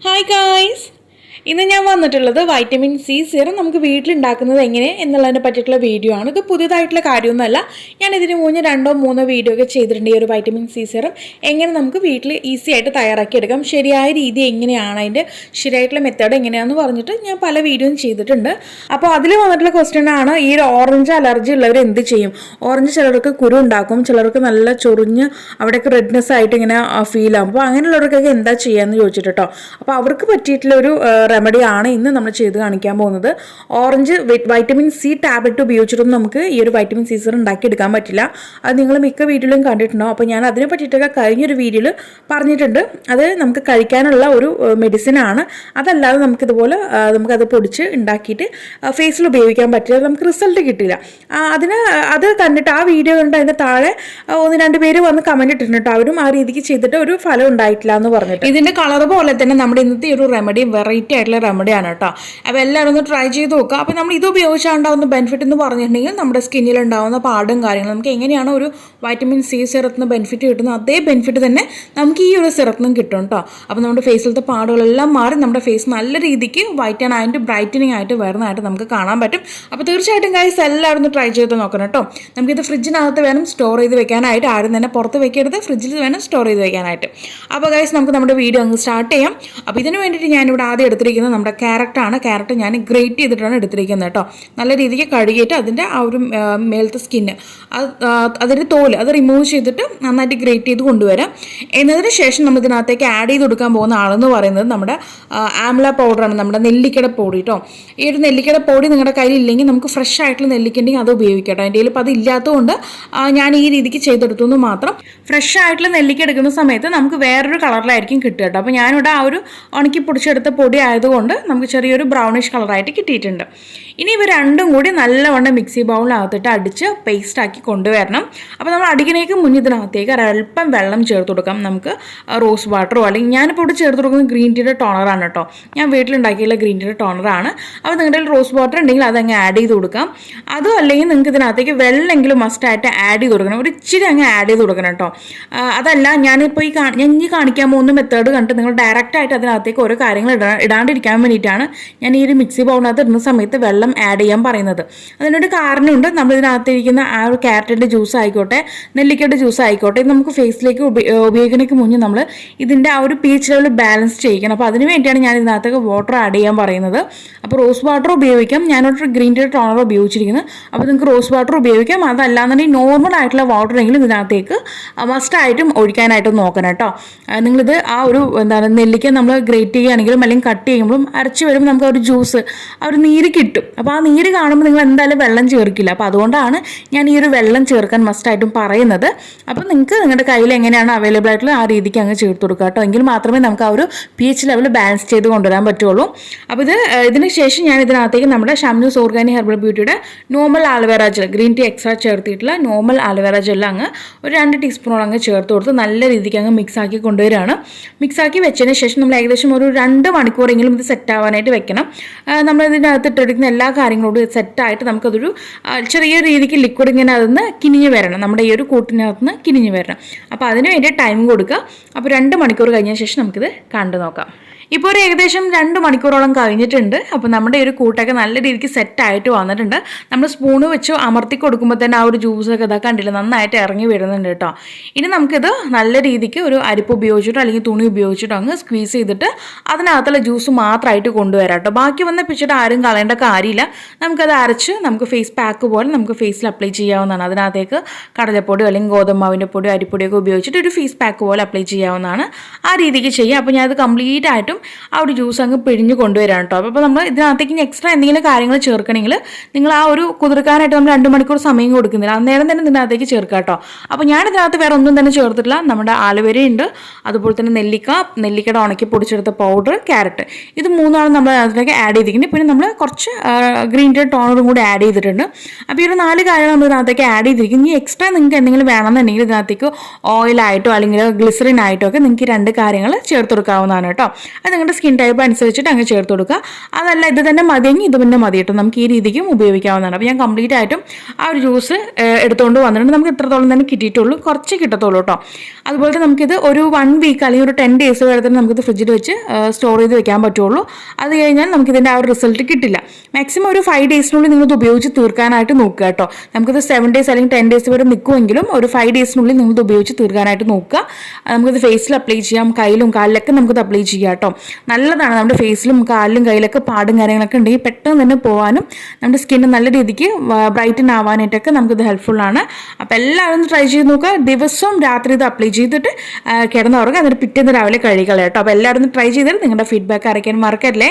Hi guys! ഇന്ന് ഞാൻ വന്നിട്ടുള്ളത് വൈറ്റമിൻ സി സിറം നമുക്ക് വീട്ടിലുണ്ടാക്കുന്നത് എങ്ങനെ എന്നുള്ളതിനെ പറ്റിയിട്ടുള്ള വീഡിയോ ആണ്. ഇത് പുതിയതായിട്ടുള്ള കാര്യമൊന്നുമല്ല. ഞാൻ ഇതിന് മുന്നേ 2-3 വീഡിയോ ഒക്കെ ചെയ്തിട്ടുണ്ട്. ഈ ഒരു വൈറ്റമിൻ സി സിറം എങ്ങനെ നമുക്ക് വീട്ടിൽ ഈസി ആയിട്ട് തയ്യാറാക്കിയെടുക്കാം, ശരിയായ രീതി എങ്ങനെയാണ്, അതിൻ്റെ ശരിയായിട്ടുള്ള മെത്തേഡ് എങ്ങനെയാണെന്ന് പറഞ്ഞിട്ട് ഞാൻ പല വീഡിയോയും ചെയ്തിട്ടുണ്ട്. അപ്പോൾ അതിൽ വന്നിട്ടുള്ള ക്വസ്റ്റ്യൻ ആണ്, ഈ ഒരു ഓറഞ്ച് അലർജി ഉള്ളവർ എന്ത് ചെയ്യും? ഓറഞ്ച് ചിലർക്ക് കുരു ഉണ്ടാക്കും, ചിലർക്ക് നല്ല ചൊറിഞ്ഞ് അവിടെയൊക്കെ റെഡ്നെസ് ആയിട്ട് ഇങ്ങനെ ഫീൽ ആകും. അപ്പോൾ അങ്ങനെയുള്ളവർക്കൊക്കെ എന്താ ചെയ്യാമെന്ന് ചോദിച്ചിട്ട് കേട്ടോ. അപ്പോൾ അവർക്ക് പറ്റിയിട്ടുള്ള ഒരു റെമഡിയാണ് ഇന്ന് നമ്മൾ ചെയ്ത് കാണിക്കാൻ പോകുന്നത്. ഓറഞ്ച് വൈറ്റമിൻ സി ടാബ്ലറ്റ് ഉപയോഗിച്ചിട്ടൊന്നും നമുക്ക് ഈ ഒരു വൈറ്റമിൻ സി സിറം ഉണ്ടാക്കിയെടുക്കാൻ പറ്റില്ല. അത് നിങ്ങൾ മിക്ക വീഡിയോയിലും കണ്ടിട്ടുണ്ടാവും. അപ്പോൾ ഞാൻ അതിനെ പറ്റിയിട്ടൊക്കെ കഴിഞ്ഞൊരു വീഡിയോയിൽ പറഞ്ഞിട്ടുണ്ട്. അത് നമുക്ക് കഴിക്കാനുള്ള ഒരു മെഡിസിൻ ആണ്. അതല്ലാതെ നമുക്കിതുപോലെ നമുക്കത് പൊടിച്ച് ഉണ്ടാക്കിയിട്ട് ഫേസിൽ ഉപയോഗിക്കാൻ പറ്റില്ല, നമുക്ക് റിസൾട്ട് കിട്ടില്ല. അത് കണ്ടിട്ട് ആ വീഡിയോ കണ്ട് അതിൻ്റെ താഴെ 1-2 പേര് വന്ന് കമൻറ്റ് ഇട്ടിട്ടുണ്ട്. അവരും ആ രീതിക്ക് ചെയ്തിട്ട് ഒരു ഫലം ഉണ്ടായിട്ടില്ല എന്ന് പറഞ്ഞിട്ട്. ഇതിൻ്റെ കളർ പോലെ തന്നെ നമ്മുടെ ഇന്നത്തെ ഒരു റെമഡി വെറൈറ്റി ആയിട്ടുള്ള റെമഡിയാണ് കേട്ടോ. അപ്പോൾ എല്ലാവരും ഒന്ന് ട്രൈ ചെയ്ത് നോക്കുക. അപ്പോൾ നമ്മൾ ഇത് ഉപയോഗിച്ചാണ്ടാവുന്ന ബെനിഫിറ്റ് എന്ന് പറഞ്ഞിട്ടുണ്ടെങ്കിൽ നമ്മുടെ സ്കിന്നിൽ ഉണ്ടാകുന്ന പാടും കാര്യങ്ങളും നമുക്ക് എങ്ങനെയാണോ ഒരു വൈറ്റമിൻ സി സിറത്തിന് ബെനിഫിറ്റ് കിട്ടുന്നത് അതേ ബെനിഫിറ്റ് തന്നെ നമുക്ക് ഈ ഒരു സിറത്തിനും കിട്ടും കേട്ടോ. അപ്പോൾ നമ്മുടെ ഫേസിലത്തെ പാടുകളെല്ലാം മാറി നമ്മുടെ ഫേസ് നല്ല രീതിക്ക് വൈറ്റൻ ആയിട്ട് ബ്രൈറ്റനിങ് ആയിട്ട് വരുന്നതായിട്ട് നമുക്ക് കാണാൻ പറ്റും. അപ്പോൾ തീർച്ചയായിട്ടും ഗൈസ് എല്ലാവരും ഒന്ന് ട്രൈ ചെയ്ത് നോക്കണം കേട്ടോ. നമുക്കിത് ഫ്രിഡ്ജിനകത്ത് വേണം സ്റ്റോർ ചെയ്ത് വെക്കാനായിട്ട്, ആരും തന്നെ പുറത്ത് വെക്കരുത്, ഫ്രിഡ്ജിൽ വേണം സ്റ്റോർ ചെയ്ത് വെക്കാനായിട്ട്. അപ്പോൾ ഗൈസ് നമുക്ക് നമ്മുടെ വീഡിയോ അങ്ങ് സ്റ്റാർട്ട് ചെയ്യാം. അപ്പോൾ ഇതിന് വേണ്ടിയിട്ട് ഞാനിവിടെ ആദ്യം എടുത്തിരിക്കുന്നത് നമ്മുടെ ക്യാരറ്റാണ്. ക്യാരറ്റ് ഞാൻ ഗ്രേറ്റ് ചെയ്തിട്ടാണ് എടുത്തിരിക്കുന്നത് കേട്ടോ. നല്ല രീതിക്ക് കഴുകിയിട്ട് അതിൻ്റെ ആ ഒരു മേലത്തെ സ്കിന്ന് അതിൻ്റെ തോല് അത് റിമൂവ് ചെയ്തിട്ട് നന്നായിട്ട് ഗ്രേറ്റ് ചെയ്ത് കൊണ്ടുവരാം. എന്നതിന് ശേഷം നമ്മൾ ഇതിനകത്തേക്ക് ആഡ് ചെയ്ത് കൊടുക്കാൻ പോകുന്ന ആളെന്ന് പറയുന്നത് നമ്മുടെ ആംല പൗഡറാണ്, നമ്മുടെ നെല്ലിക്കയുടെ പൊടി കേട്ടോ. ഈ ഒരു നെല്ലിക്കയുടെ പൊടി നിങ്ങളുടെ കയ്യിൽ ഇല്ലെങ്കിൽ നമുക്ക് ഫ്രഷ് ആയിട്ടുള്ള നെല്ലിക്കുണ്ടെങ്കിൽ അത് ഉപയോഗിക്കാം കേട്ടോ. എൻ്റെ കയ്യിൽ ഇപ്പോൾ അത് ഇല്ലാത്തതുകൊണ്ട് ഞാൻ ഈ രീതിക്ക് ചെയ്തെടുത്തു എന്ന് മാത്രം. ഫ്രഷ് ആയിട്ടുള്ള നെല്ലിക്ക എടുക്കുന്ന സമയത്ത് നമുക്ക് വേറൊരു കളറിലായിരിക്കും കിട്ടുക കേട്ടോ. അപ്പോൾ ഞാനിവിടെ ആ ഒരു ഉണക്കി പൊടിച്ചെടുത്ത പൊടി ആയതുകൊണ്ട് നമുക്ക് ചെറിയൊരു ബ്രൗണിഷ് കളറായിട്ട് കിട്ടിയിട്ടുണ്ട്. ഇനി ഇവ രണ്ടും കൂടി നല്ലവണ്ണം മിക്സി ബൗളിനകത്തിട്ട് അടിച്ച് പേസ്റ്റാക്കി കൊണ്ടുവരണം. അപ്പോൾ നമ്മൾ അടിക്കുന്നതിന് മുന്നേ ഇതിനകത്തേക്ക് ഒരല്പം വെള്ളം ചേർത്ത് കൊടുക്കാം. നമുക്ക് റോസ് വാട്ടറോ അല്ലെങ്കിൽ ഞാനിപ്പോൾ ഇവിടെ ചേർത്ത് കൊടുക്കുന്നത് ഗ്രീൻ ടീയുടെ ടോണറാണ് കേട്ടോ. ഞാൻ വീട്ടിലുണ്ടാക്കിയുള്ള ഗ്രീൻ ടീയുടെ ടോണറാണ്. അപ്പോൾ നിങ്ങളുടെ റോസ് വാട്ടർ ഉണ്ടെങ്കിൽ അതങ്ങ് ആഡ് ചെയ്ത് കൊടുക്കാം. അതും അല്ലെങ്കിൽ നിങ്ങൾക്ക് ഇതിനകത്തേക്ക് വെള്ളമെങ്കിലും മസ്റ്റായിട്ട് ആഡ് ചെയ്ത് കൊടുക്കണം. ഒരു ഇച്ചിരി അങ്ങ് ആഡ് ചെയ്ത് കൊടുക്കണം കേട്ടോ. അതല്ല ഞാനിപ്പോൾ ഞാൻ ഈ കാണിക്കാൻ പോകുന്ന മെത്തേഡ് കണ്ടിട്ട് നിങ്ങൾ ഡയറക്റ്റായിട്ട് അതിനകത്തേക്ക് ഓരോ കാര്യങ്ങൾ ഇടാണ്ടിരിക്കാൻ വേണ്ടിയിട്ടാണ് ഞാൻ ഈ ഒരു മിക്സി ബൗളിനകത്ത് ഇടുന്ന സമയത്ത് വെള്ളം ആഡ് ചെയ്യാൻ പറയുന്നത്. അതിനൊരു കാരണമുണ്ട്. നമ്മളിതിനകത്തിരിക്കുന്ന ആ ഒരു ക്യാരറ്റിൻ്റെ ജ്യൂസ് ആയിക്കോട്ടെ, നെല്ലിക്കയുടെ ജ്യൂസ് ആയിക്കോട്ടെ, ഇത് നമുക്ക് ഫേസിലേക്ക് ഉപയോഗിക്കുന്നതിന് മുന്നേ നമ്മൾ ഇതിൻ്റെ ആ ഒരു പീച്ച് ലെവൽ ബാലൻസ് ചെയ്യിക്കണം. അപ്പോൾ അതിന് വേണ്ടിയാണ് ഞാൻ ഇതിനകത്തേക്ക് വാട്ടർ ആഡ് ചെയ്യാൻ പറയുന്നത്. അപ്പോൾ റോസ് വാട്ടർ ഉപയോഗിക്കാം. ഞാനൊരു ഗ്രീൻ ടീ ടോണർ ഉപയോഗിച്ചിരിക്കുന്നത്. അപ്പോൾ നിങ്ങൾക്ക് റോസ് വാട്ടർ ഉപയോഗിക്കാം. അതല്ലാന്നുണ്ടെങ്കിൽ നോർമൽ ആയിട്ടുള്ള വാട്ടർ എങ്കിലും ഇതിനകത്തേക്ക് മസ്റ്റായിട്ടും ഒഴിക്കാനായിട്ടും നോക്കണം കേട്ടോ. നിങ്ങളിത് ആ ഒരു നെല്ലിക്ക നമ്മൾ ഗ്രേറ്റ് ചെയ്യുകയാണെങ്കിലും അല്ലെങ്കിൽ കട്ട് ചെയ്യുമ്പോഴും അരച്ച് വരുമ്പോൾ നമുക്ക് ഒരു ജ്യൂസ് ആ ഒരു നീര് കിട്ടും. അപ്പോൾ ആ നീര് കാണുമ്പോൾ നിങ്ങൾ എന്തായാലും വെള്ളം ചേർക്കില്ല. അപ്പോൾ അതുകൊണ്ടാണ് ഞാൻ ഈ ഒരു വെള്ളം ചേർക്കാൻ മസ്റ്റായിട്ടും പറയുന്നത്. അപ്പോൾ നിങ്ങൾക്ക് നിങ്ങളുടെ കയ്യിൽ എങ്ങനെയാണ് അവൈലബിൾ ആയിട്ടുള്ള ആ രീതിക്ക് അങ്ങ് ചേർത്ത് കൊടുക്കുക കേട്ടോ. എങ്കിൽ മാത്രമേ നമുക്ക് ആ ഒരു pH ലെവൽ ബാലൻസ് ചെയ്ത് കൊണ്ടുവരാൻ പറ്റുള്ളൂ. അപ്പോൾ ഇതിന് ശേഷം ഞാൻ ഇതിനകത്തേക്ക് നമ്മുടെ ഷംനൂസ് ഓർഗാനി ഹെർബൽ ബ്യൂട്ടിയുടെ normal aloe vera gel, green tea extra ചേർത്തിട്ടുള്ള നോർമൽ ആലോവേറ ജെൽ അങ്ങ് ഒരു 2 ടീസ്പൂണോളം അങ്ങ് ചേർത്ത് കൊടുത്ത് നല്ല രീതിക്ക് അങ്ങ് മിക്സാക്കി കൊണ്ടുവരികയാണ്. മിക്സാക്കി വെച്ചതിന് ശേഷം നമ്മൾ ഏകദേശം ഒരു 2 മണിക്കൂറെങ്കിലും ഇത് സെറ്റ് ആവാനായിട്ട് വെക്കണം. നമ്മൾ ഇതിനകത്ത് ഇട്ടെടുക്കുന്ന എല്ലാ കാര്യങ്ങളോടും സെറ്റായിട്ട് നമുക്കതൊരു ചെറിയ രീതിക്ക് ലിക്വിഡ് ഇങ്ങനെ അതിന്ന് കിനിഞ്ഞ് വരണം, നമ്മുടെ ഈ ഒരു കൂട്ടിനകത്ത് നിന്ന് കിനിഞ്ഞ് വരണം. അപ്പോൾ അതിന് വേണ്ടി ടൈം കൊടുക്കുക. അപ്പോൾ 2 മണിക്കൂർ കഴിഞ്ഞ ശേഷം നമുക്കിത് കണ്ടു നോക്കാം. ഇപ്പോൾ ഒരു ഏകദേശം 2 മണിക്കൂറോളം കഴിഞ്ഞിട്ടുണ്ട്. അപ്പോൾ നമ്മുടെ ഒരു കൂട്ടൊക്കെ നല്ല രീതിക്ക് സെറ്റായിട്ട് വന്നിട്ടുണ്ട്. നമ്മൾ സ്പൂണ് വെച്ച് അമർത്തി കൊടുക്കുമ്പോൾ തന്നെ ആ ഒരു ജ്യൂസൊക്കെ ഇതാ കണ്ടില്ല, നന്നായിട്ട് ഇറങ്ങി വരുന്നുണ്ട് കേട്ടോ. ഇനി നമുക്കിത് നല്ല രീതിക്ക് ഒരു അരിപ്പ് ഉപയോഗിച്ചിട്ടോ അല്ലെങ്കിൽ തുണി ഉപയോഗിച്ചിട്ടോ അങ്ങ് സ്ക്വീസ് ചെയ്തിട്ട് അതിനകത്തുള്ള ജ്യൂസ് മാത്രമായിട്ട് കൊണ്ടുവരാം കേട്ടോ. ബാക്കി വന്ന പിച്ചിട്ട് ആരും കളയേണ്ട കാര്യമില്ല. നമുക്കത് അരച്ച് നമുക്ക് ഫേസ് പാക്ക് പോലെ നമുക്ക് ഫേസിൽ അപ്ലൈ ചെയ്യാവുന്നതാണ്. അതിനകത്തേക്ക് കടലപ്പൊടിയോ അല്ലെങ്കിൽ ഗോതമ്പാവിൻ്റെ പൊടിയോ അരിപ്പൊടിയൊക്കെ ഉപയോഗിച്ചിട്ട് ഒരു ഫേസ് പാക്ക് പോലെ അപ്ലൈ ചെയ്യാവുന്നതാണ്. ആ രീതിക്ക് ചെയ്യാം. അപ്പോൾ ഞാനത് കംപ്ലീറ്റ് ആയിട്ടും ആ ഒരു ജ്യൂസ് അങ്ങ് പിഴിഞ്ഞ് കൊണ്ടുവരാം കേട്ടോ. അപ്പോൾ നമ്മൾ ഇതിനകത്തേക്ക് എക്സ്ട്രാ എന്തെങ്കിലും കാര്യങ്ങൾ ചേർക്കണമെങ്കിൽ നിങ്ങൾ ആ ഒരു കുതിർക്കാനായിട്ട് നമ്മൾ 2 മണിക്കൂർ സമയം കൊടുക്കുന്നില്ല, അന്നേരം തന്നെ ഇതിനകത്തേക്ക് ചേർക്കാം കേട്ടോ. അപ്പോൾ ഞാൻ ഇതിനകത്ത് വേറെ ഒന്നും തന്നെ ചേർത്തിട്ടില്ല. നമ്മുടെ ആലുവരയുണ്ട്, അതുപോലെ തന്നെ നെല്ലിക്കയുടെ ഉണക്കി പൊടിച്ചെടുത്ത പൗഡർ, ക്യാരറ്റ്, ഇത് 3 നമ്മൾ അതിനകത്തേക്ക് ആഡ് ചെയ്തിരിക്കുന്നത്. പിന്നെ നമ്മൾ കുറച്ച് ഗ്രീൻ ടീ ടോണറും കൂടി ആഡ് ചെയ്തിട്ടുണ്ട്. അപ്പോൾ ഈ ഒരു 4 കാര്യങ്ങൾ നമ്മൾ ഇതിനകത്തേക്ക് ആഡ് ചെയ്തിരിക്കും. ഇനി എക്സ്ട്രാ നിങ്ങൾക്ക് എന്തെങ്കിലും വേണമെന്നുണ്ടെങ്കിൽ ഇതിനകത്തേക്ക് ഓയിലായിട്ടോ അല്ലെങ്കിൽ ഗ്ലിസറിൻ ആയിട്ടോ ഒക്കെ നിങ്ങൾക്ക് 2 കാര്യങ്ങൾ ചേർത്ത് കൊടുക്കാവുന്നതാണ് കേട്ടോ. അത് നിങ്ങളുടെ സ്കിൻ ടൈപ്പ് അനുസരിച്ചിട്ട് അങ്ങ് ചേർത്ത് കൊടുക്കുക. അതല്ല ഇത് തന്നെ മതിയെങ്കിൽ ഇത് പിന്നെ മതി കേട്ടോ, നമുക്ക് ഈ രീതിക്കും ഉപയോഗിക്കാവുന്നതാണ്. അപ്പോൾ ഞാൻ കംപ്ലീറ്റ് ആയിട്ടും ആ ഒരു ജ്യൂസ് എടുത്തുകൊണ്ട് വന്നിട്ടുണ്ട്. നമുക്ക് ഇത്രത്തോളം തന്നെ കിട്ടിയിട്ടുള്ളൂ, കുറച്ച് കിട്ടത്തുള്ളൂ കേട്ടോ. അതുപോലെ നമുക്കിത് ഒരു 1 വീക്ക് അല്ലെങ്കിൽ ഒരു 10 ഡേയ്സ് വരെ തന്നെ നമുക്കിത് ഫ്രിഡ്ജിൽ വെച്ച് സ്റ്റോർ ചെയ്ത് വെക്കാൻ പറ്റുള്ളൂ. അത് കഴിഞ്ഞാൽ നമുക്കിതിൻ്റെ ആ ഒരു റിസൾട്ട് കിട്ടില്ല. മാക്സിമം ഒരു 5 ഡേയ്സിനുള്ളിൽ നിങ്ങളിത് ഉപയോഗിച്ച് തീർക്കാനായിട്ട് നോക്കുക കേട്ടോ. നമുക്കിത് 7 ഡേയ്സ് അല്ലെങ്കിൽ 10 ഡേയ്സ് വരെ നിൽക്കുമെങ്കിലും ഒരു 5 ഡേയ്സിനുള്ളിൽ നിങ്ങളിത് ഉപയോഗിച്ച് തീർക്കാനായിട്ട് നോക്കുക. നമുക്കിത് ഫേസിൽ അപ്ലൈ ചെയ്യാം, കയ്യിലും കാലിലൊക്കെ നമുക്കിത് അപ്ലൈ ചെയ്യാം കേട്ടോ. നല്ലതാണ്. നമ്മുടെ ഫേസിലും കാലിലും കയ്യിലൊക്കെ പാടും കാര്യങ്ങളൊക്കെ ഉണ്ടെങ്കിൽ പെട്ടെന്ന് തന്നെ പോകാനും നമ്മുടെ സ്കിന്ന് നല്ല രീതിക്ക് ബ്രൈറ്റൻ ആവാനായിട്ടൊക്കെ നമുക്കിത് ഹെൽപ്ഫുള്ളാണ്. അപ്പോൾ എല്ലാവരും ട്രൈ ചെയ്ത് നോക്കുക. ദിവസവും രാത്രി ഇത് അപ്ലൈ ചെയ്തിട്ട് കിടന്നുറങ്ങുക, എന്നിട്ട് പിറ്റേന്ന് രാവിലെ കഴുകിക്കളയാം കേട്ടോ. അപ്പോൾ എല്ലാവരും ട്രൈ ചെയ്തിട്ട് നിങ്ങളുടെ ഫീഡ്ബാക്ക് അറിയിക്കാൻ മറക്കല്ലേ.